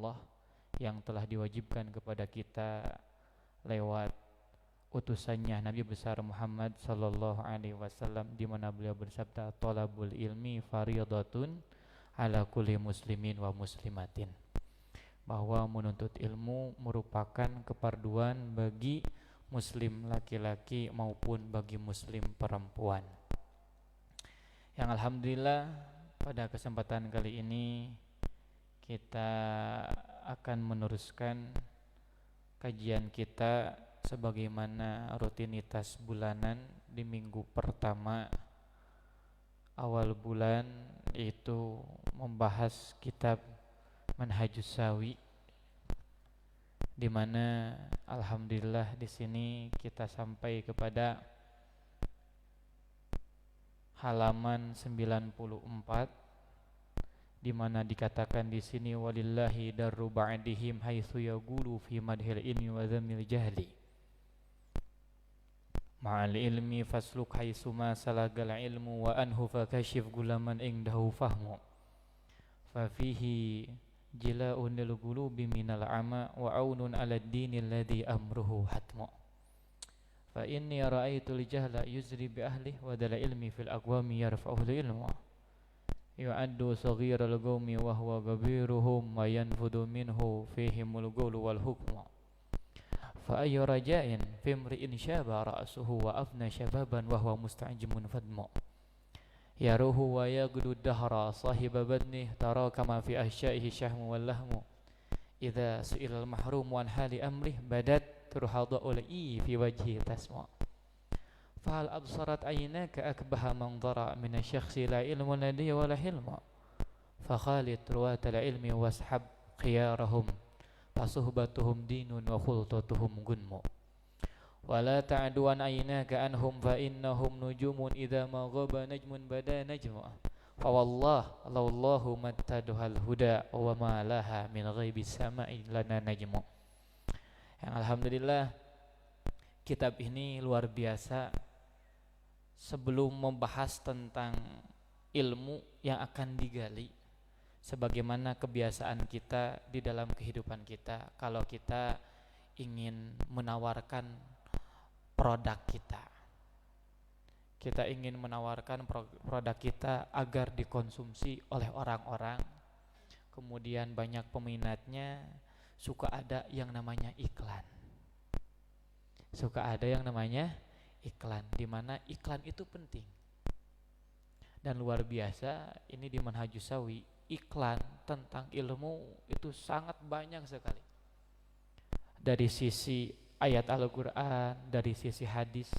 Allah yang telah diwajibkan kepada kita lewat utusannya Nabi besar Muhammad sallallahu alaihi wasallam, di mana beliau bersabda, "Thalabul ilmi fardhatun ala kulli muslimin wa muslimatin." Bahwa menuntut ilmu merupakan keparduan bagi muslim laki-laki maupun bagi muslim perempuan. Yang alhamdulillah pada kesempatan kali ini kita akan meneruskan kajian kita sebagaimana rutinitas bulanan di minggu pertama awal bulan, yaitu membahas kitab Manhajus Sawi, di mana alhamdulillah di sini kita sampai kepada halaman 94, di mana dikatakan di sini, walillahi darru ba'dihim haitsu yaqulu fi madhil ilmi wa dhammil jahli ma'al ilmi fasluk haitsu ma salagal ilmu wa anhu fakashif gulaman indahu fahmu fa fihi jila'un lil qulubi minal ama wa aunun 'ala ad-dini alladhi amruhu hatmu fa inni ra'aitul jahla yuzri bi ahlihi wa dal ilmi fil aqwami yarfa'u ilmu yu'addu saghiral qaumi wa huwa kabiruhum wa yanfudu minhu fihimul qawlu wal hukmu fa ayyu raja'in fi imri'in syaba ra'suhu wa afna syababan wa huwa musta'jimun fadmu yaruhu wa yaghdu dahra sahiba badnih tara kama fi ahsya'ihi syahmu wal lahmu idza su'ilal mahrum an hali amrih badat turhadul i fi wajhi tasmu fahal absarat aynaka akbaha manzara min asyakhsi la ilmu ladhi wa la hilmu fakhalid ruwatal ilmi washab khiyarahum fasuhbatuhum dinun wa khultatuhum gunmu wa la ta'du an aynaka anhum fa innahum nujumun idza ma ghaba najmun bada najmu fa wallah lawallahu mattaduhal huda wa ma laha min ghaibis sama'i lana najmu. Yang alhamdulillah kitab ini luar biasa. Sebelum membahas tentang ilmu yang akan digali, sebagaimana kebiasaan kita di dalam kehidupan kita, kalau kita ingin menawarkan produk kita ingin menawarkan produk kita agar dikonsumsi oleh orang-orang, kemudian banyak peminatnya, suka ada yang namanya iklan. Iklan, di mana iklan itu penting. Dan luar biasa, ini di Manhajus Sawi, iklan tentang ilmu itu sangat banyak sekali. Dari sisi ayat Al-Qur'an, dari sisi hadis,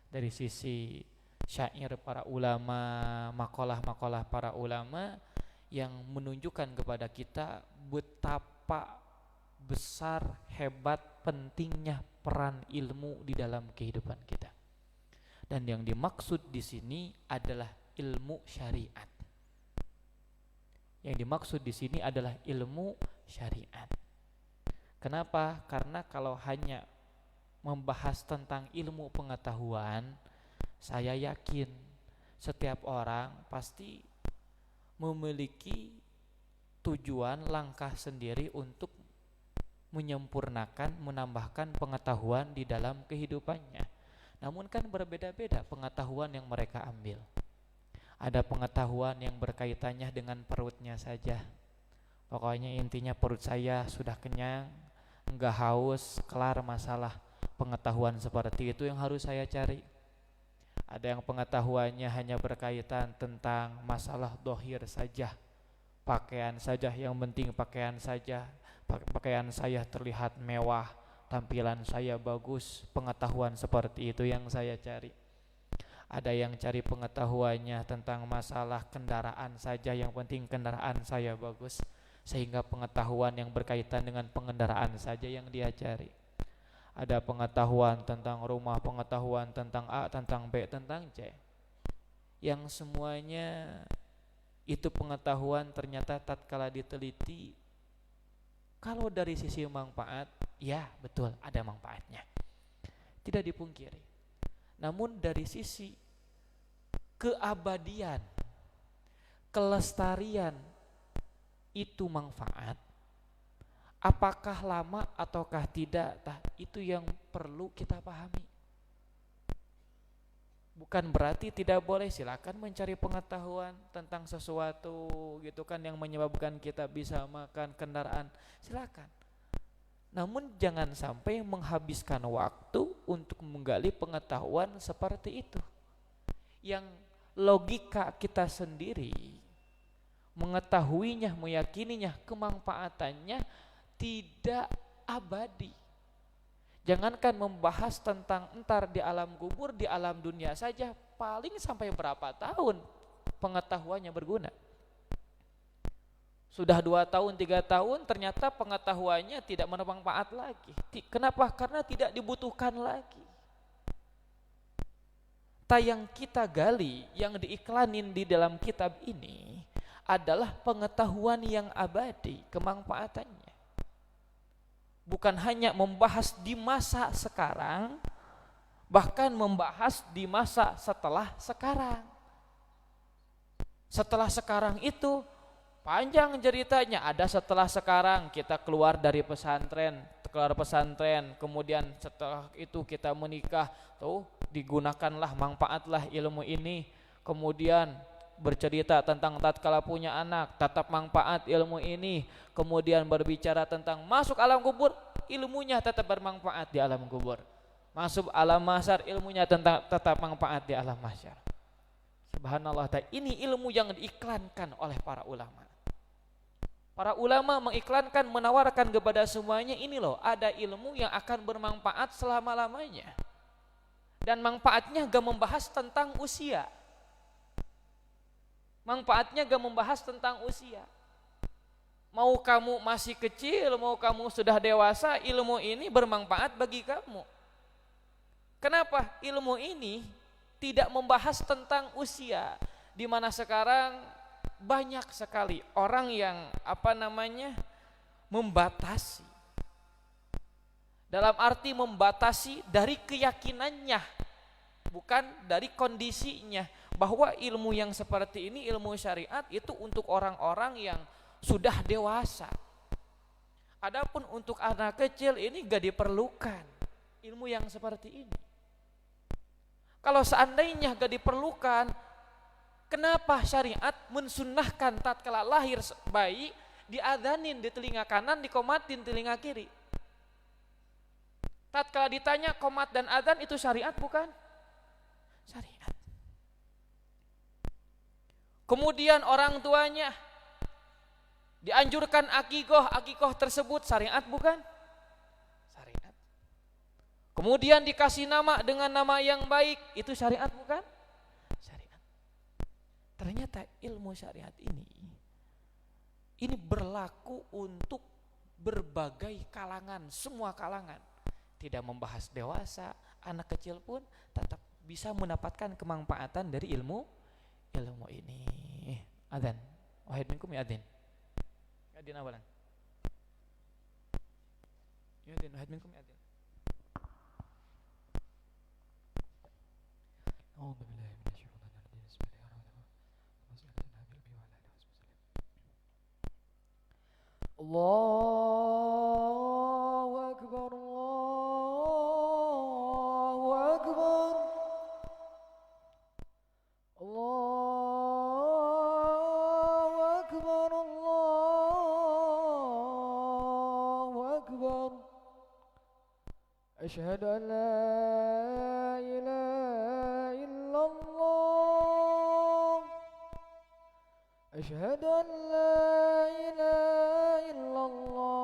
dari sisi syair para ulama, makalah-makalah para ulama yang menunjukkan kepada kita betapa besar, hebat, pentingnya peran ilmu di dalam kehidupan kita. Dan yang dimaksud di sini adalah ilmu syariat. Yang dimaksud di sini adalah ilmu syariat. Kenapa? Karena kalau hanya membahas tentang ilmu pengetahuan, saya yakin setiap orang pasti memiliki tujuan, langkah sendiri untuk menyempurnakan, menambahkan pengetahuan di dalam kehidupannya. Namun kan berbeda-beda pengetahuan yang mereka ambil. Ada pengetahuan yang berkaitannya dengan perutnya saja. Pokoknya intinya perut saya sudah kenyang, enggak haus, kelar masalah. Pengetahuan seperti itu yang harus saya cari. Ada yang pengetahuannya hanya berkaitan tentang masalah dohir saja, pakaian saja, yang penting pakaian saja, pakaian saya terlihat mewah, tampilan saya bagus. Pengetahuan seperti itu yang saya cari. Ada yang cari pengetahuannya tentang masalah kendaraan saja, yang penting kendaraan saya bagus, sehingga pengetahuan yang berkaitan dengan pengendaraan saja yang dia cari. Ada pengetahuan tentang rumah, pengetahuan tentang A, tentang B, tentang C, yang semuanya itu pengetahuan ternyata tatkala diteliti, kalau dari sisi manfaat, ya betul ada manfaatnya, tidak dipungkiri. Namun dari sisi keabadian, kelestarian itu manfaat, Apakah lama ataukah tidak, itu yang perlu kita pahami. Bukan berarti tidak boleh, silakan mencari pengetahuan tentang sesuatu gitu kan yang menyebabkan kita bisa makan kendaraan, silakan. Namun jangan sampai menghabiskan waktu untuk menggali pengetahuan seperti itu, yang logika kita sendiri mengetahuinya, meyakininya, kemanfaatannya tidak abadi. Jangankan membahas tentang entar di alam kubur, di alam dunia saja paling sampai berapa tahun pengetahuannya berguna. Sudah 2 tahun, 3 tahun ternyata pengetahuannya tidak bermanfaat lagi. Kenapa? Karena tidak dibutuhkan lagi. Yang kita gali, yang diiklanin di dalam kitab ini adalah pengetahuan yang abadi, kemanfaatannya. Bukan hanya membahas di masa sekarang, bahkan membahas di masa setelah sekarang. Setelah sekarang itu panjang ceritanya. Ada setelah sekarang kita keluar dari pesantren, kemudian setelah itu kita menikah, digunakanlah, manfaatlah ilmu ini. Kemudian bercerita tentang tatkala punya anak, tetap manfaat ilmu ini. Kemudian berbicara tentang masuk alam kubur, ilmunya tetap bermanfaat di alam kubur. Masuk alam mahsyar, ilmunya tetap manfaat di alam mahsyar. Subhanallah, ini ilmu yang diiklankan oleh para ulama. Para ulama mengiklankan, menawarkan kepada semuanya, ini loh, ada ilmu yang akan bermanfaat selama-lamanya. Dan manfaatnya gak membahas tentang usia. Manfaatnya gak membahas tentang usia. Mau kamu masih kecil, mau kamu sudah dewasa, ilmu ini bermanfaat bagi kamu. Kenapa? Ilmu ini tidak membahas tentang usia, di mana sekarang banyak sekali orang yang membatasi. Dalam arti membatasi dari keyakinannya, bukan dari kondisinya, bahwa ilmu yang seperti ini, ilmu syariat itu untuk orang-orang yang sudah dewasa. Adapun untuk anak kecil ini gak diperlukan ilmu yang seperti ini. Kalau seandainya gak diperlukan, kenapa syariat mensunnahkan tatkala lahir bayi diadzanin di telinga kanan, dikomatin telinga kiri? Tatkala ditanya qomat dan adzan itu syariat bukan? Syariat. Kemudian orang tuanya dianjurkan akikoh tersebut syariat bukan? Syariat. Kemudian dikasih nama dengan nama yang baik, itu syariat bukan? Syariat. Ternyata ilmu syariat ini berlaku untuk berbagai kalangan, semua kalangan. Tidak membahas dewasa, anak kecil pun tetap bisa mendapatkan kemanfaatan dari ilmu ini. Adzan. Wahid minkum ya adzin. Adzin awalan. Ya adzin, wahid minkum ya adzin. A'udzu billahi minasyaitonir rajim. Bismillahirrahmanirrahim. Allahu akbar. Allahu akbar. Allahu akbar. Allahu akbar. Asyhadu an la ilaha illallah. Asyhadu an la ilaha illallah.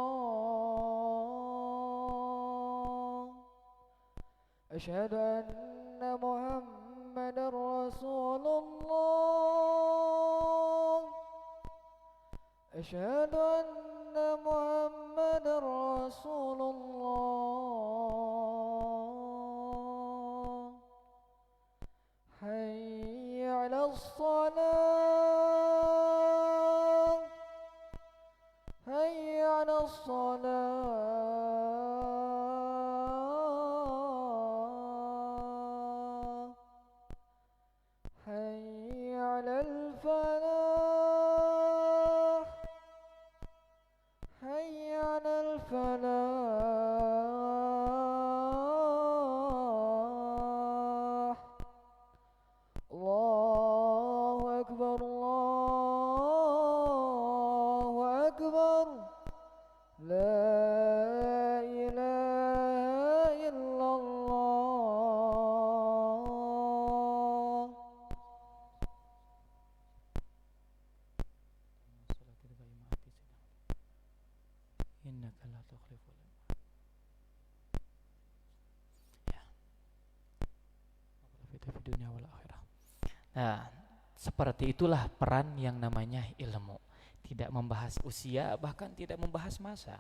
Asyhadu anna Muhammadar Rasulullah. Asyhadu anna Muhammadar Rasulullah. Hayya 'alas salat. Hayya 'alas salat. Hayya 'alal falah. Hayya 'alal La ilaha illallah. Innaka la tukhliful mi'ad. Ya. Fi dunya wal akhirah. Nah, seperti itulah peran yang namanya ilmu. Tidak membahas usia, bahkan tidak membahas masa.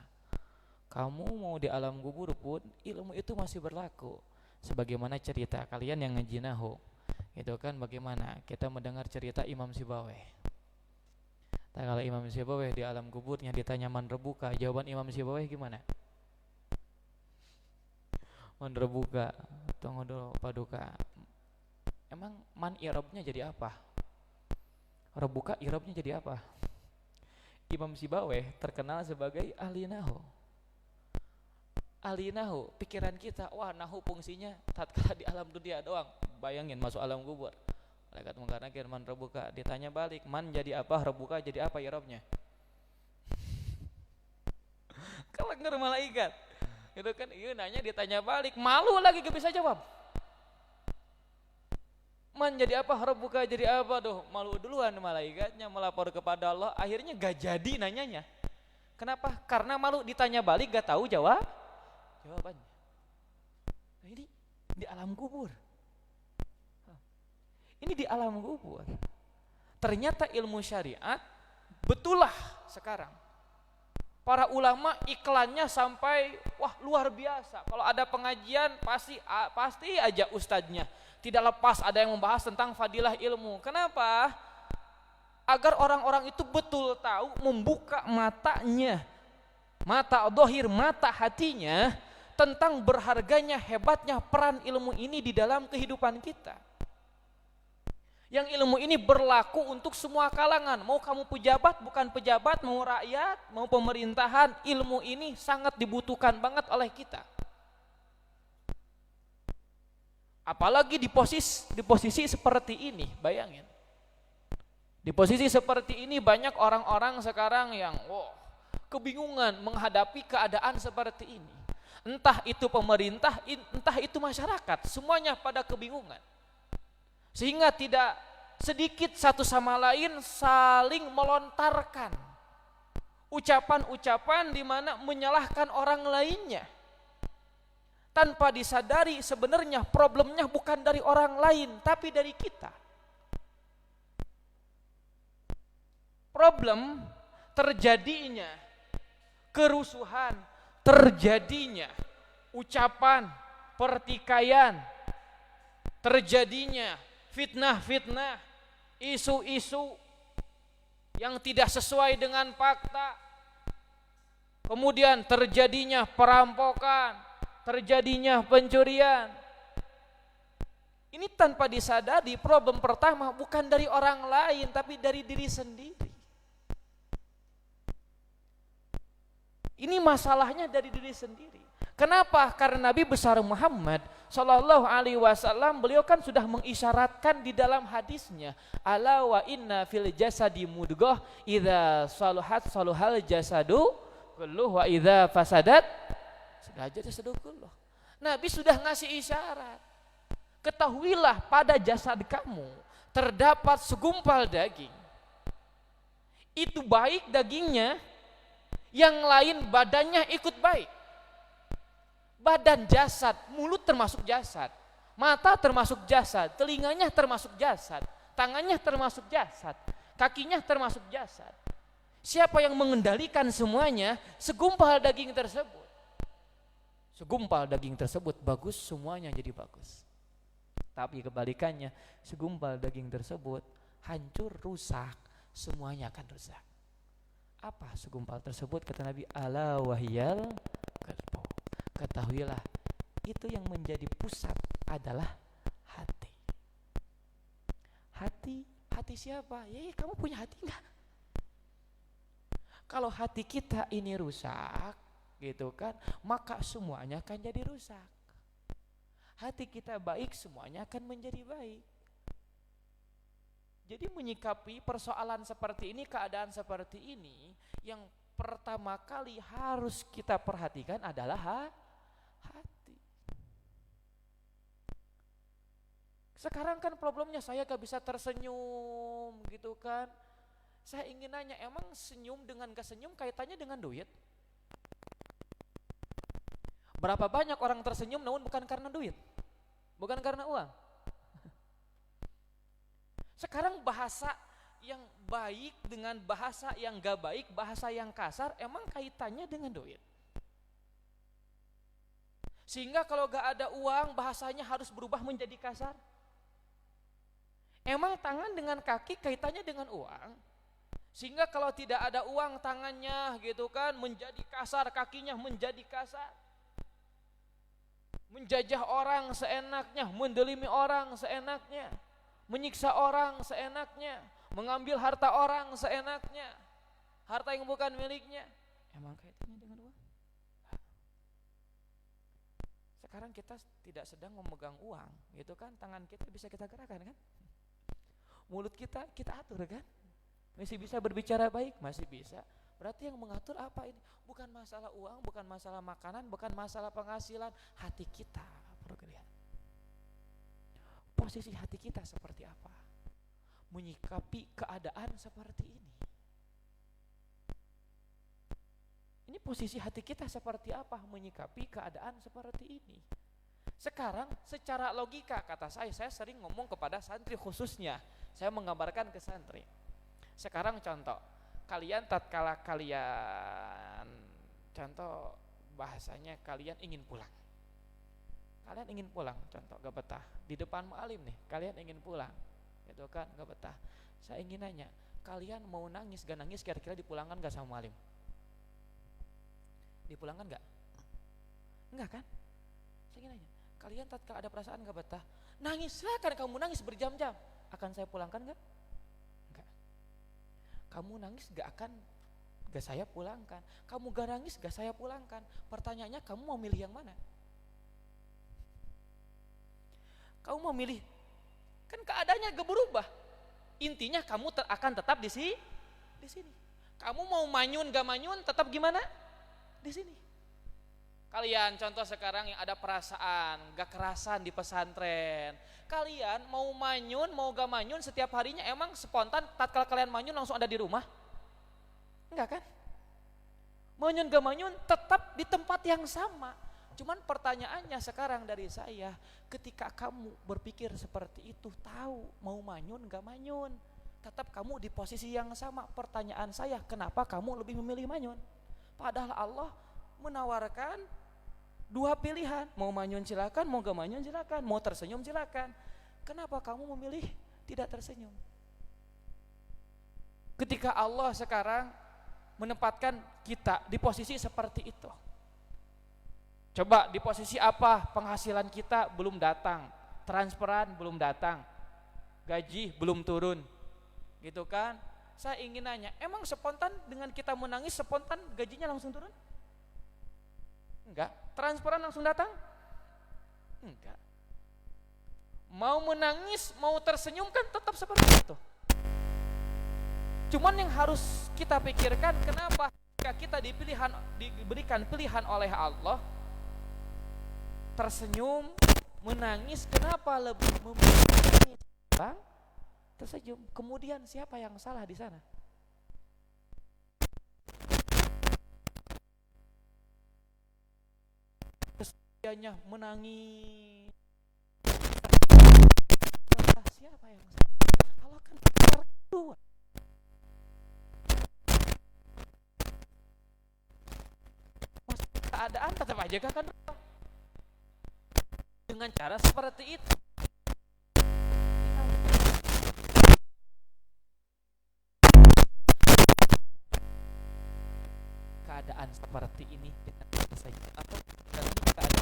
Kamu mau di alam kubur pun ilmu itu masih berlaku. Sebagaimana cerita kalian yang ngejinahu, itu kan bagaimana kita mendengar cerita Imam Sibawayh. Nah, kalau Imam Sibawayh di alam kuburnya ditanya man rebuka, jawaban Imam Sibawayh gimana? Man rebuka, tunggu dulu paduka. Emang man irobnya jadi apa? Rebuka irobnya jadi apa? Imam Sibawayh terkenal sebagai ahli nahu. Ahli nahu, pikiran kita, wah nahu fungsinya tatkala di alam dunia doang. Bayangin masuk alam kubur. Malaikat mengatakan man rebuka, ditanya balik, man jadi apa, rebuka jadi apa irobnya? Kelenger malaikat. Itu kan iya nanya ditanya balik, malu lagi gak bisa jawab. Man jadi apa, rebuka jadi apa, doh malu duluan malaikatnya melapor kepada Allah, akhirnya gak jadi nanyanya. Kenapa? Karena malu ditanya balik gak tahu jawabannya. Nah, ini di alam kubur. Ini di alam kubur. Ternyata ilmu syariat betullah sekarang. Para ulama iklannya sampai wah luar biasa. Kalau ada pengajian pasti aja ustadznya. Tidak lepas ada yang membahas tentang fadilah ilmu. Kenapa? Agar orang-orang itu betul tahu, membuka matanya, mata dohir, mata hatinya tentang berharganya, hebatnya peran ilmu ini di dalam kehidupan kita. Yang ilmu ini berlaku untuk semua kalangan. Mau kamu pejabat, bukan pejabat, mau rakyat, mau pemerintahan, ilmu ini sangat dibutuhkan banget oleh kita. Apalagi di posisi seperti ini, bayangin. Di posisi seperti ini banyak orang-orang sekarang yang kebingungan menghadapi keadaan seperti ini. Entah itu pemerintah, entah itu masyarakat, semuanya pada kebingungan. Sehingga tidak sedikit satu sama lain saling melontarkan ucapan-ucapan di mana menyalahkan orang lainnya. Tanpa disadari sebenarnya problemnya bukan dari orang lain, tapi dari kita. Problem terjadinya kerusuhan, terjadinya ucapan, pertikaian, terjadinya fitnah-fitnah, isu-isu yang tidak sesuai dengan fakta, kemudian terjadinya perampokan, terjadinya pencurian. Ini tanpa disadari problem pertama bukan dari orang lain tapi dari diri sendiri. Ini masalahnya dari diri sendiri. Kenapa? Karena Nabi besar Muhammad Shallallahu Alaihi Wasallam beliau kan sudah mengisyaratkan di dalam hadisnya, ala wa inna fil jasadi mudghah idza saluhat saluhal jasadu kulluh wa idza fasadat jadi sedulur. Nabi sudah ngasih isyarat. Ketahuilah pada jasad kamu terdapat segumpal daging. Itu baik dagingnya, yang lain badannya ikut baik. Badan jasad, mulut termasuk jasad, mata termasuk jasad, telinganya termasuk jasad, tangannya termasuk jasad, kakinya termasuk jasad. Siapa yang mengendalikan semuanya? Segumpal daging tersebut. Segumpal daging tersebut bagus, semuanya jadi bagus. Tapi kebalikannya, segumpal daging tersebut hancur, rusak, semuanya akan rusak. Apa segumpal tersebut? Kata Nabi, ala wahyal qalbu. Ketahuilah, itu yang menjadi pusat adalah hati. Hati siapa? Kamu punya hati enggak? Kalau hati kita ini rusak, gitu kan, maka semuanya akan jadi rusak. Hati kita baik, semuanya akan menjadi baik. Jadi menyikapi persoalan seperti ini, keadaan seperti ini, yang pertama kali harus kita perhatikan adalah hati. Sekarang kan problemnya saya gak bisa tersenyum gitu kan. Saya ingin nanya, emang senyum dengan gak senyum kaitannya dengan duit? Berapa banyak orang tersenyum namun bukan karena duit, bukan karena uang. Sekarang bahasa yang baik dengan bahasa yang gak baik, bahasa yang kasar, emang kaitannya dengan duit. Sehingga kalau gak ada uang, bahasanya harus berubah menjadi kasar. Emang tangan dengan kaki kaitannya dengan uang. Sehingga kalau tidak ada uang, tangannya gitu kan menjadi kasar, kakinya menjadi kasar. Menjajah orang seenaknya, mendelimi orang seenaknya, menyiksa orang seenaknya, mengambil harta orang seenaknya, harta yang bukan miliknya. Emang kaitannya dengan uang? Sekarang kita tidak sedang memegang uang, gitu kan? Tangan kita bisa kita gerakkan kan? Mulut kita atur kan? Masih bisa berbicara baik, masih bisa. Berarti yang mengatur apa ini? Bukan masalah uang, bukan masalah makanan, bukan masalah penghasilan. Hati kita, perlu lihat. Posisi hati kita seperti apa? Menyikapi keadaan seperti ini. Ini posisi hati kita seperti apa? Menyikapi keadaan seperti ini. Sekarang secara logika, kata saya sering ngomong kepada santri khususnya. Saya menggambarkan ke santri. Sekarang contoh, kalian tatkala kalian, contoh bahasanya kalian ingin pulang. Kalian ingin pulang, contoh gak betah. Di depan mu'alim nih, kalian ingin pulang. Gitu kan, gak betah. Saya ingin nanya, kalian mau nangis gak nangis kira-kira dipulangkan gak sama mu'alim? Dipulangkan gak? Enggak kan? Saya ingin nanya, kalian tatkala ada perasaan gak betah, nangis, silakan kamu nangis berjam-jam. Akan saya pulangkan gak? Kamu nangis gak saya pulangkan. Kamu gak nangis gak saya pulangkan. Pertanyaannya, kamu mau milih yang mana? Kamu mau milih, kan keadaannya gak berubah. Intinya kamu akan tetap di sini. Kamu mau manyun gak manyun, tetap gimana? Di sini. Kalian contoh sekarang yang ada perasaan gak kerasan di pesantren, kalian mau manyun mau gak manyun setiap harinya emang spontan tatkala kalian manyun langsung ada di rumah? Enggak kan? Manyun gak manyun tetap di tempat yang sama. Cuman pertanyaannya sekarang dari saya, ketika kamu berpikir seperti itu, tahu mau manyun gak manyun, tetap kamu di posisi yang sama. Pertanyaan saya, kenapa kamu lebih memilih manyun? Padahal Allah menawarkan dua pilihan, mau manyun silakan, mau gak manyun silakan, mau tersenyum silakan. Kenapa kamu memilih tidak tersenyum? Ketika Allah sekarang menempatkan kita di posisi seperti itu. Coba di posisi apa? Penghasilan kita belum datang, transferan belum datang, gaji belum turun, gitu kan? Saya ingin nanya, emang spontan dengan kita menangis spontan gajinya langsung turun? Enggak. Transferan langsung datang? Enggak. Mau menangis, mau tersenyum kan tetap seperti itu. Cuman yang harus kita pikirkan, kenapa jika kita diberikan pilihan oleh Allah, tersenyum, menangis, kenapa lebih memilih menangis? Bang, tersenyum. Kemudian siapa yang salah di sana? Dianya menangis. Siapa yang salah? Allah kan berdua. Maksud keadaan tetap aja kan dengan cara seperti itu. Keadaan seperti ini dengan saja atau keadaan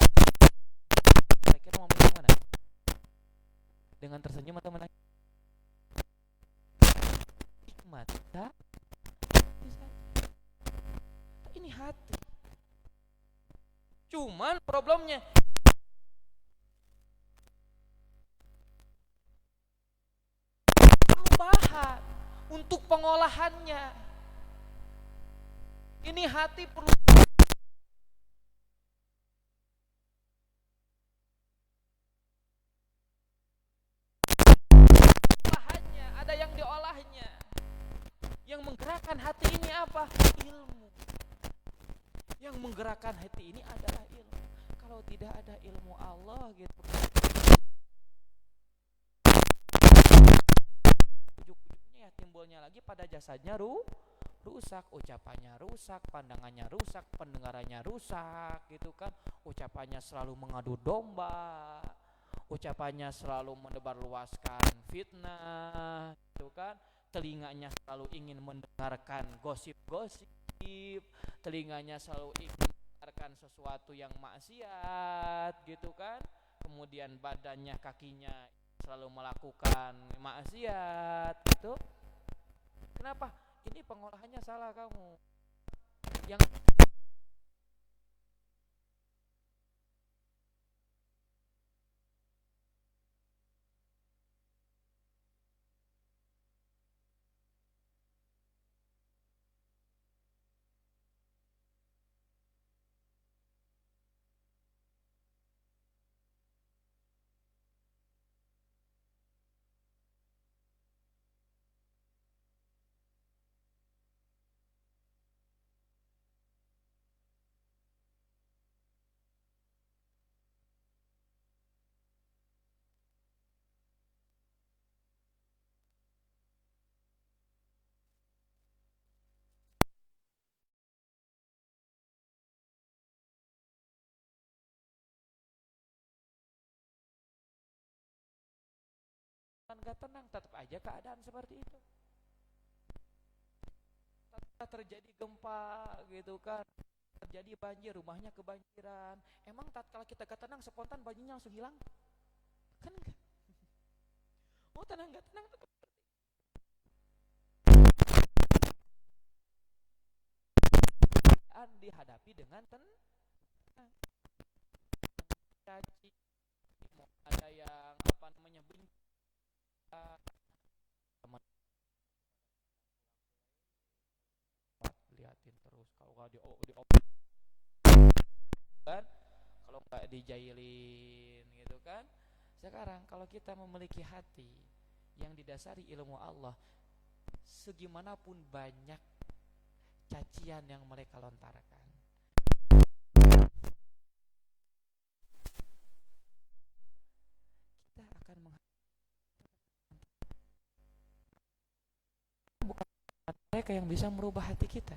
saya kira mau milih mana? Dengan tersenyum atau menangis? Hikmat, ini hati. Cuman problemnya perlu bahan untuk pengolahannya. Ini hati perlu olahannya, ada yang diolahnya. Yang menggerakkan hati ini apa? Ilmu. Yang menggerakkan hati ini adalah ilmu. Kalau tidak ada ilmu Allah gitu, ujung-ujungnya ya timbulnya lagi pada jasadnya rusak, ucapannya rusak, pandangannya rusak, pendengarannya rusak gitu kan. Ucapannya selalu mengadu domba, ucapannya selalu menebarluaskan fitnah gitu kan. Telinganya selalu ingin mendengarkan gosip-gosip, telinganya selalu ingin mendengarkan sesuatu yang maksiat gitu kan. Kemudian badannya, kakinya selalu melakukan maksiat gitu. Kenapa? Ini pengolahannya salah kamu. Yang nggak tenang, tetap aja keadaan seperti itu. Tetap terjadi gempa gitu kan, terjadi banjir, rumahnya kebanjiran. Emang tatkala kita gak tenang, spontan banjirnya langsung hilang? Kan enggak. Oh, tenang gak tenang tuh dihadapi dengan tenang. Caci, mau ada yang apa namanya benci, teman liatin terus, kalau nggak di kan, kalau nggak dijailin gitu kan. Sekarang kalau kita memiliki hati yang didasari ilmu Allah, segimanapun banyak cacian yang mereka lontarkan, kita akan bukan mereka yang bisa merubah hati kita.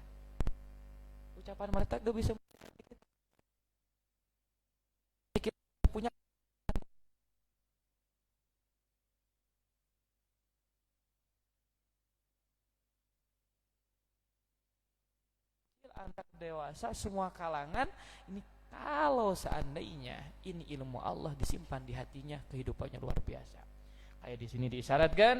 Ucapan mereka gak bisa merubah hati kita. Kita punya anak dewasa semua kalangan ini, kalau seandainya ini ilmu Allah disimpan di hatinya, kehidupannya luar biasa. Kayak di sini diisyaratkan,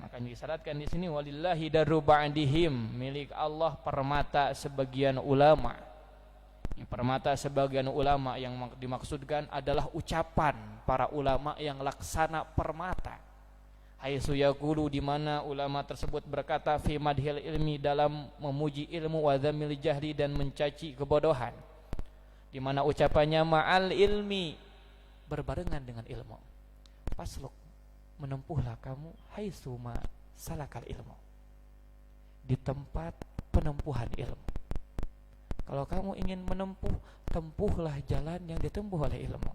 makanya diisyaratkan di sini walillahi darru ba'dihim, milik Allah permata sebagian ulama. Permata sebagian ulama yang dimaksudkan adalah ucapan para ulama yang laksana permata. Haitsu yaqulu, di mana ulama tersebut berkata fi madhil ilmi, dalam memuji ilmu, wa dzamil jahli, dan mencaci kebodohan. Di mana ucapannya ma'al ilmi, berbarengan dengan ilmu. Fasluk, menempuhlah kamu haitsu ma salakal ilmu, di tempat penempuhan ilmu. Kalau kamu ingin menempuh, tempuhlah jalan yang ditempuh oleh ilmu.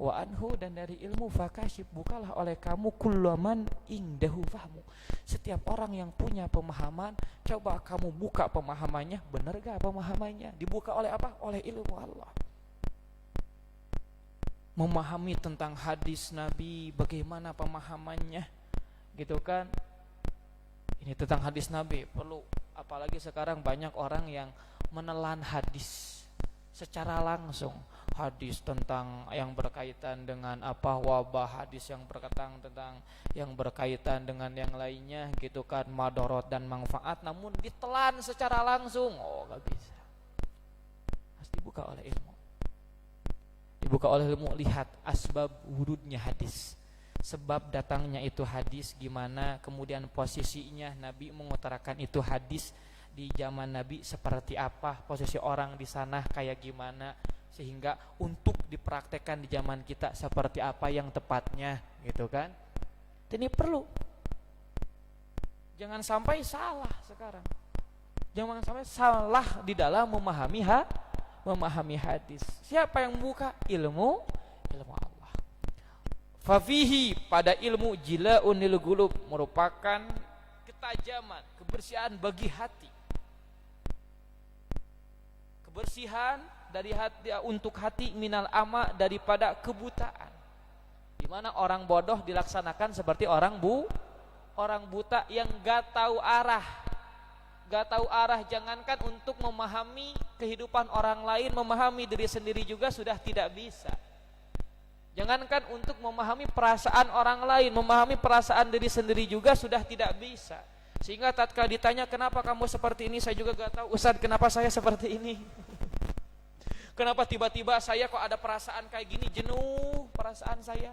Wa anhu, dan dari ilmu, fakashif, bukalah oleh kamu kullaman indahu fahmu, setiap orang yang punya pemahaman, coba kamu buka pemahamannya, benar gak pemahamannya? Dibuka oleh apa? Oleh ilmu Allah. Memahami tentang hadis Nabi, bagaimana pemahamannya gitu kan. Ini tentang hadis Nabi perlu, apalagi sekarang banyak orang yang menelan hadis secara langsung. Hadis tentang yang berkaitan dengan apa, wabah, hadis yang berkaitan tentang yang berkaitan dengan yang lainnya gitu kan, madorot dan manfaat, namun ditelan secara langsung. Oh, gak bisa. Harus dibuka oleh ilmu. Dibuka oleh ilmu. Lihat asbab wurudnya hadis, sebab datangnya itu hadis gimana, kemudian posisinya Nabi mengutarakan itu hadis di zaman Nabi seperti apa, posisi orang di sana kayak gimana, sehingga untuk dipraktekkan di zaman kita seperti apa yang tepatnya, gitu kan. Ini perlu. Jangan sampai salah sekarang. Jangan sampai salah di dalam memahami hadis. Siapa yang membuka? Ilmu Allah. Fafihi, pada ilmu jilaun lil qulub, merupakan ketajaman, kebersihan bagi hati. Kebersihan dari hati, untuk hati, minal ama, daripada kebutaan. Di mana orang bodoh dilaksanakan seperti orang buta yang gak tahu arah. Gak tahu arah, jangankan untuk memahami kehidupan orang lain, memahami diri sendiri juga sudah tidak bisa. Jangankan untuk memahami perasaan orang lain, memahami perasaan diri sendiri juga sudah tidak bisa. Sehingga tatkala ditanya, kenapa kamu seperti ini, saya juga gak tahu, Ustaz, kenapa saya seperti ini. Kenapa tiba-tiba saya kok ada perasaan kayak gini, jenuh perasaan saya.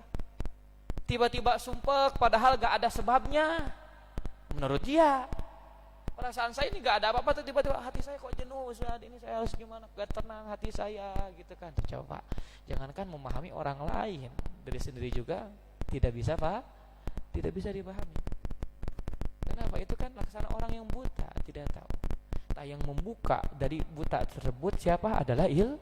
Tiba-tiba sumpek padahal gak ada sebabnya. Menurut dia, perasaan saya ini gak ada apa-apa, tiba-tiba hati saya kok jenuh, Ustaz, ini saya harus gimana, gak tenang hati saya, gitu kan. Coba, jangankan memahami orang lain, diri sendiri juga tidak bisa, Pak, tidak bisa dipahami. Kenapa? Itu kan laksana orang yang buta, tidak tahu. Nah, yang membuka dari buta tersebut siapa? Adalah ilmu.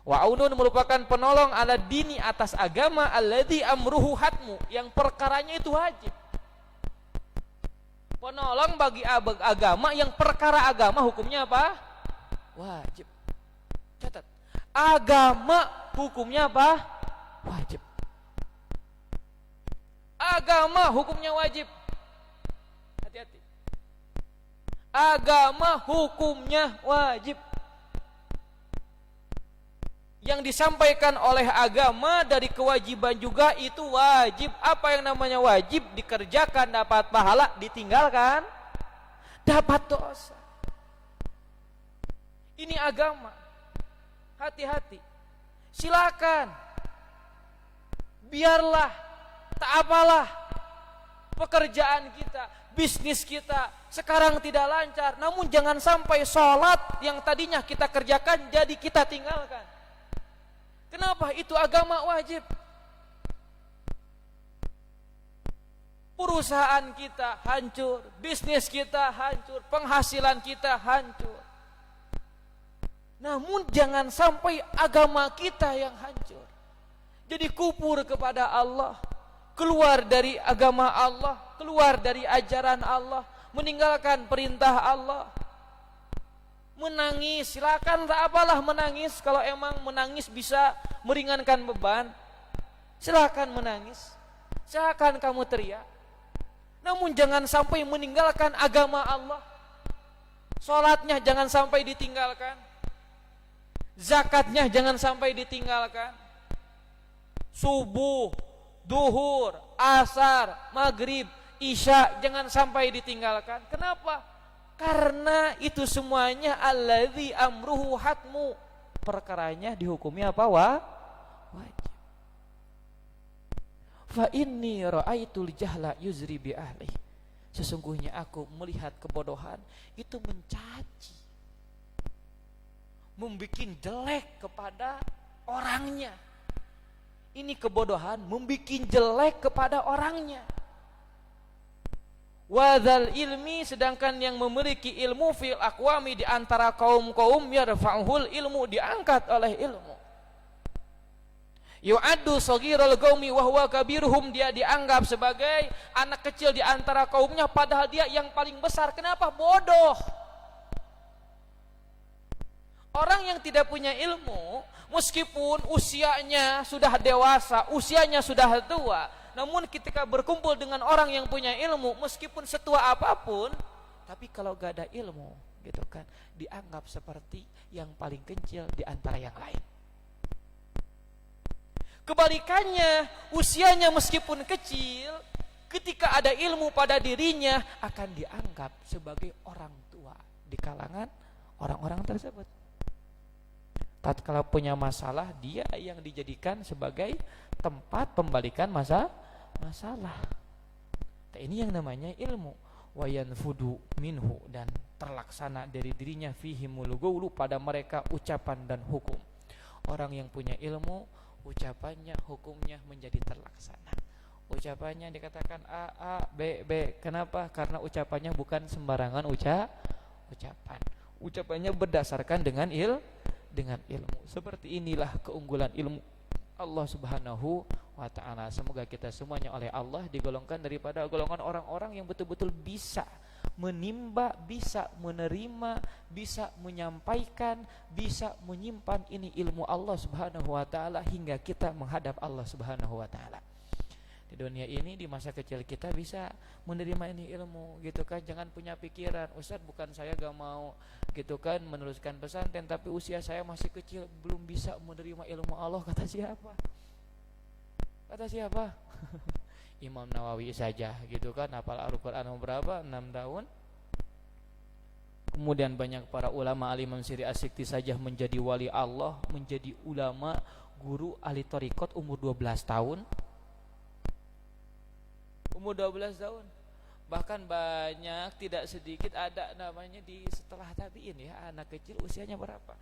Wa aunun, merupakan penolong ala dini, atas agama, alladzi amruhu hatmu, yang perkaranya itu wajib. Penolong bagi agama yang perkara agama hukumnya apa? Wajib. Catat. Agama hukumnya apa? Wajib. Agama hukumnya wajib. Hati-hati. Agama hukumnya wajib. Yang disampaikan oleh agama dari kewajiban juga itu wajib. Apa yang namanya wajib? Dikerjakan dapat pahala, ditinggalkan dapat dosa. Ini agama. Hati-hati. Silakan. Biarlah, tak apalah, pekerjaan kita, bisnis kita sekarang tidak lancar, namun jangan sampai sholat yang tadinya kita kerjakan jadi kita tinggalkan. Kenapa? Itu agama wajib. Perusahaan kita hancur, bisnis kita hancur, penghasilan kita hancur. Namun jangan sampai agama kita yang hancur. Jadi kufur kepada Allah, keluar dari agama Allah, keluar dari ajaran Allah, meninggalkan perintah Allah. Menangis, silakan, tak apalah menangis. Kalau emang menangis bisa meringankan beban, silakan menangis, silakan kamu teriak. Namun jangan sampai meninggalkan agama Allah. Sholatnya jangan sampai ditinggalkan, zakatnya jangan sampai ditinggalkan, subuh, duhur, asar, maghrib, isya jangan sampai ditinggalkan. Kenapa? Karena itu semuanya alladzi amruhu hatmu, perkaranya dihukumi apa? Wajib. Fa inni ra'aitul jahla yuzri bi ahli, sesungguhnya aku melihat kebodohan itu mencaci, membikin jelek kepada orangnya. Ini kebodohan membikin jelek kepada orangnya. Wadzal ilmi, sedangkan yang memiliki ilmu, fil aqwami, di antara kaum-kaum, yarfa'uhul ilmu, diangkat oleh ilmu. Yu'addu saghirul qaumi wa huwa kabiruhum, dia dianggap sebagai anak kecil di antara kaumnya padahal dia yang paling besar. Kenapa? Bodoh. Orang yang tidak punya ilmu, meskipun usianya sudah dewasa, usianya sudah tua, namun ketika berkumpul dengan orang yang punya ilmu, meskipun setua apapun, tapi kalau gak ada ilmu, gitu kan, dianggap seperti yang paling kecil di antara yang lain. Kebalikannya, usianya meskipun kecil, ketika ada ilmu pada dirinya, akan dianggap sebagai orang tua di kalangan orang-orang tersebut. Tatkala punya masalah, dia yang dijadikan sebagai tempat pembalikan masalah. Nah, ini yang namanya ilmu. Wayanfudu minhu, dan terlaksana dari dirinya, fihimul qawlu, pada mereka ucapan dan hukum. Orang yang punya ilmu, ucapannya, hukumnya menjadi terlaksana. Ucapannya dikatakan A, B, B. Kenapa? Karena ucapannya bukan sembarangan ucapan. Ucapannya berdasarkan dengan ilmu. Seperti inilah keunggulan ilmu Allah Subhanahu wa ta'ala. Semoga kita semuanya oleh Allah digolongkan daripada golongan orang-orang yang betul-betul bisa menimba, bisa menerima, bisa menyampaikan, bisa menyimpan ini ilmu Allah Subhanahu wa ta'ala hingga kita menghadap Allah Subhanahu wa ta'ala. Di dunia ini, di masa kecil kita bisa menerima ini ilmu gitu kan. Jangan punya pikiran, Ustaz bukan saya gak mau gitu kan meneruskan pesantren, tapi usia saya masih kecil, belum bisa menerima ilmu Allah. Kata siapa? Imam Nawawi saja gitu kan, hafal Al-Quran berapa? 6 tahun. Kemudian banyak para ulama, Al-Imam Syiri As-Sikti saja menjadi wali Allah, menjadi ulama, guru ahli thariqat umur 12 tahun. Umur 12 tahun. Bahkan banyak, tidak sedikit ada namanya di setelah tabi'in ya, anak kecil usianya berapa?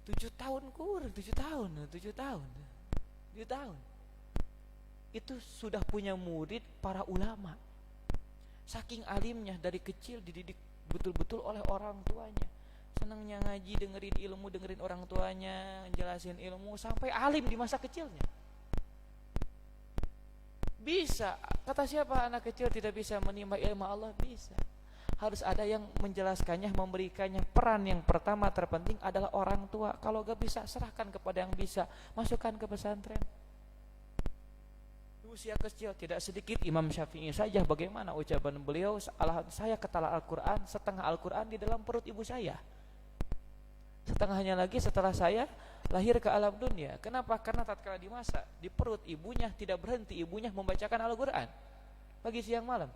7 tahun kurang, 7 tahun. Itu sudah punya murid para ulama. Saking alimnya, dari kecil dididik betul-betul oleh orang tuanya. Senangnya ngaji, dengerin ilmu, dengerin orang tuanya jelasin ilmu, sampai alim di masa kecilnya. Bisa. Kata siapa anak kecil tidak bisa menimba ilmu Allah? Bisa. Harus ada yang menjelaskannya, memberikannya. Peran yang pertama terpenting adalah orang tua. Kalau gak bisa, serahkan kepada yang bisa, masukkan ke pesantren. Usia kecil tidak sedikit. Imam Syafi'i saja, bagaimana ucapan beliau, saya ketala Al-Quran, setengah Al-Quran di dalam perut ibu saya, setengahnya lagi setelah saya lahir ke alam dunia. Kenapa? Karena tatkala di masa di perut ibunya, tidak berhenti ibunya membacakan Al-Quran pagi siang malam.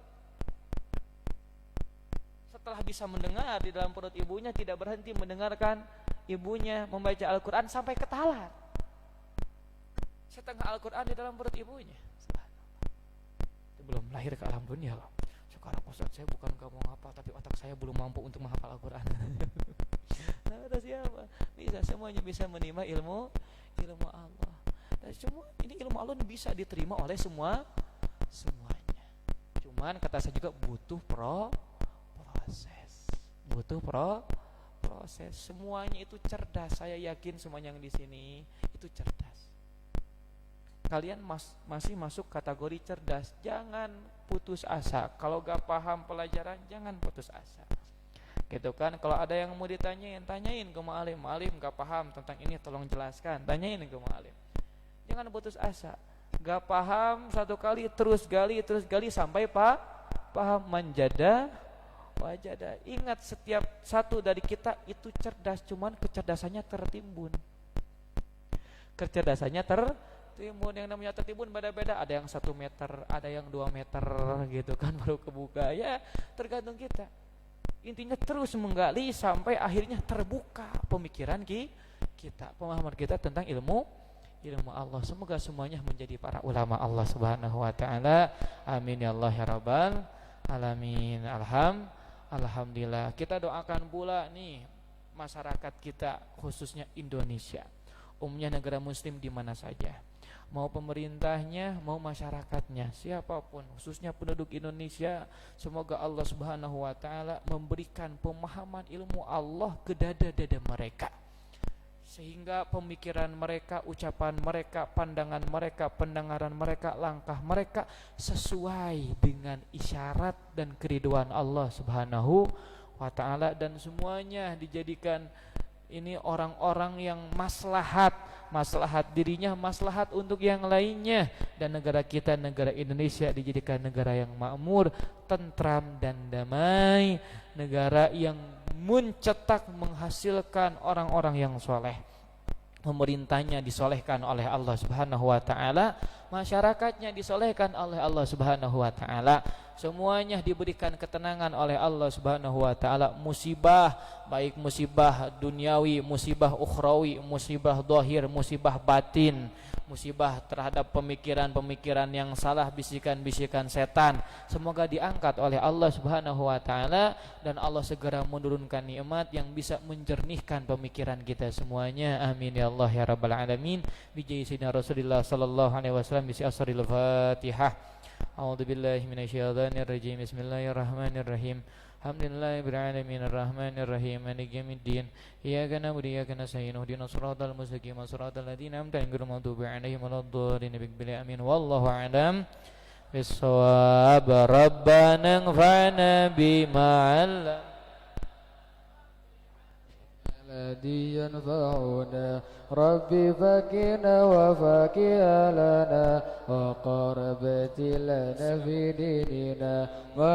Setelah bisa mendengar di dalam perut ibunya, tidak berhenti mendengarkan ibunya membaca Al-Quran sampai ketalar. Setengah Al-Quran di dalam perut ibunya. Itu belum lahir ke alam dunia loh. Sekarang Ustaz, saya bukan gak mau ngapal, tapi otak saya belum mampu untuk menghafal Al-Quran. Nah, ada siapa? Bisa, semuanya bisa menimba ilmu Allah. Dan semua ini ilmu Allah bisa diterima oleh semuanya. Cuman kata saya juga butuh proses. Semuanya itu cerdas. Saya yakin semuanya yang di sini itu cerdas. Kalian masih masuk kategori cerdas. Jangan putus asa. Kalau gak paham pelajaran, jangan putus asa. Gitu kan, kalau ada yang mau ditanyain, tanyain ke ma'alim. Ma'alim gak paham tentang ini, tolong jelaskan. Tanyain ke ma'alim. Jangan putus asa. Gak paham satu kali, terus gali sampai paham. Manjada wajada. Ingat, setiap satu dari kita itu cerdas, cuman kecerdasannya tertimbun. Yang namanya tertimbun beda-beda. Ada yang 1 meter, ada yang 2 meter gitu kan, baru kebuka. Ya tergantung kita. Intinya terus menggali sampai akhirnya terbuka pemikiran kita, pemahaman kita tentang ilmu Allah. Semoga semuanya menjadi para ulama Allah Subhanahu wa ta'ala. Amin ya Allah ya rabbal alamin. Alhamdulillah. Kita doakan pula nih masyarakat kita, khususnya Indonesia, umumnya negara muslim di mana saja, mau pemerintahnya, mau masyarakatnya, siapapun, khususnya penduduk Indonesia, semoga Allah Subhanahu wa ta'ala memberikan pemahaman ilmu Allah ke dada-dada mereka, sehingga pemikiran mereka, ucapan mereka, pandangan mereka, pendengaran mereka, langkah mereka sesuai dengan isyarat dan keriduan Allah Subhanahu wa ta'ala, dan semuanya dijadikan ini orang-orang yang maslahat dirinya, maslahat untuk yang lainnya, dan negara kita, negara Indonesia dijadikan negara yang makmur, tentram dan damai, negara yang mencetak, menghasilkan orang-orang yang soleh. Pemerintahnya disolehkan oleh Allah Subhanahu wa ta'ala, masyarakatnya disolehkan oleh Allah Subhanahu wa ta'ala, semuanya diberikan ketenangan oleh Allah Subhanahu wa ta'ala. Musibah, baik musibah duniawi, musibah ukhrawi, musibah zahir, musibah batin, musibah terhadap pemikiran-pemikiran yang salah, bisikan-bisikan setan, semoga diangkat oleh Allah Subhanahu wa taala dan Allah segera menurunkan nikmat yang bisa menjernihkan pemikiran kita semuanya. Amin ya Allah ya rabbal alamin. Bi sayyidina Rasulillah sallallahu alaihi wasallam bi asril Fatihah. A'udzubillahi minasyaitonir rajim. Bismillahirrahmanirrahim. Alhamdulillahi rabbil alamin arrahmanir rahim maliki yaumiddin iyyaka na'budu wa iyyaka nasta'in ihdinas siratal mustaqim siratal ladzina an'amta 'alaihim ghairil maghdubi 'alaihim waladdallin amin wallahu a'lam bis-shawab. Rabbana anfa'na bima 'allamtana الذي ينفعنا ربي فكنا وفكها لنا وقربت لنا في ديننا مع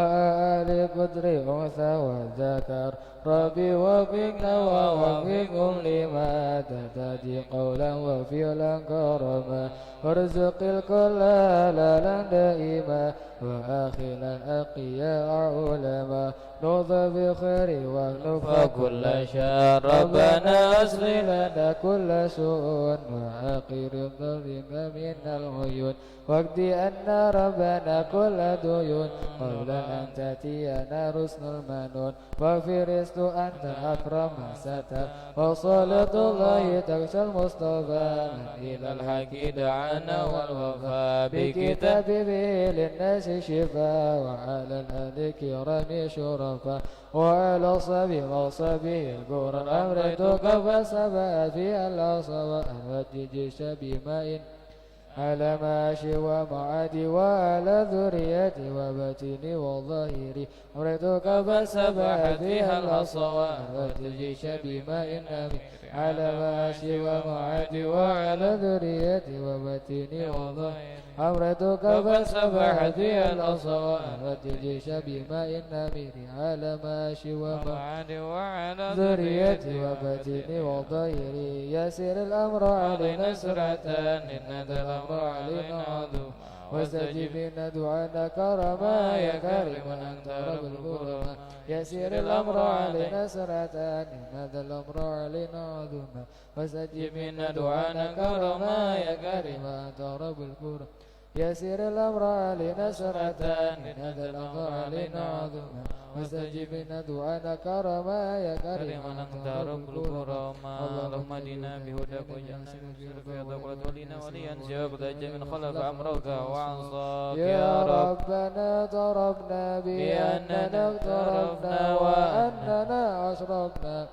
آل قدر أنثى وذكر ربي وفقنا ووفقهم لما تهتدي قولا وفعلا كرما وارزق الكل حلالا دائما وآخلا أقياء علما نوضى بخير ونفى كل شر ربنا أصلح لنا كل سوء وآخر الظلم من العيون واقض أنا ربنا كل ديون قبل أن تأتينا رسل المنون وفرست أنت أكرم ستر وصلاة الله تغشى المصطفى من إلى الحق دعانا والوفاء بكتاب به للناس شفاء وعلى الآل كرام شرفاء وعلى صبي وصبي القرآن أمرتك فسبأت فيها الأصوات والجيش بماء على ماشي ومعادي وعلى ذريتي وبتني وظهيري أمرتك فسبحت فيها الأصوات والجيش بماء أمين على ماشي ومعادي وعلى ذريتي وبتني وظهيري أمرتك فسبحت فيها الأصوات والجيش بماء أمين على ماشي ومعادي وعلى ذريتي وبتني وظهيري يسير الأمر علينا سرعة إن الأمر علينا عظيم واستجبنا دعانا كرما يا كريم أنت رب الكرما يسير الأمر علينا سرعة إن هذا الأمر علينا عظيما واستجبنا دعانا كرما يا كريم أنت رب الكرما يسير الأمر علينا سرعة إن هذا الأمر علينا عظيما واستجبنا دعانا كرما يا كريم أنت رب الكرما اللهم اهدنا بهداك واجعلنا من شرك ولينا وليا سواك من خلف أمرك وعصاك يا ربنا ضربنا بأننا اقترفنا وأننا أشرفنا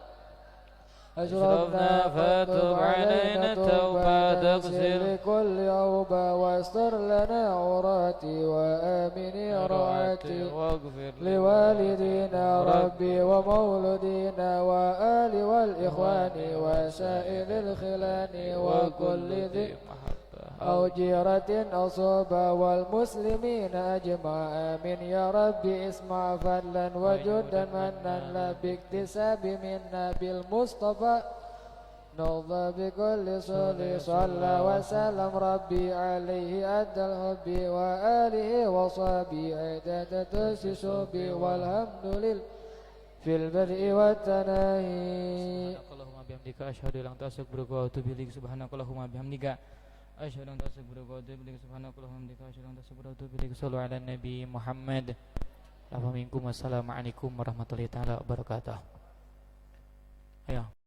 فتب علينا توبة تغسل لكل أوبة واستر لنا عوراتي وآمن روعاتي واغفر لوالدينا ربي ومولودينا وآل والإخوان وسائر الخلان وكل ذي أو جيرة أصوبة والمسلمين أجمع آمين يا ربي اسمع فضلا وجدا منا لا باكتساب منا بالمصطفى نرضى بكل صلى وسلم ربي عليه أدى الحب وآله وصحبه عدد تسس بي والحمد لله في البدء والتناهي اللهم بحمدك أشهد أن لا إله إلا أنت أستغفرك وأتوب إليك سبحانك اللهم بحمدك أشهد أن لا إله إلا أنت أستغفرك وأتوب إليك سبحانك اللهم وبحمدك أشهد أن لا إله إلا أنت أستغفرك وأتوب إليك صلوا على النبي محمد. Assalamualaikum warahmatullahi wabarakatuh. Ayo.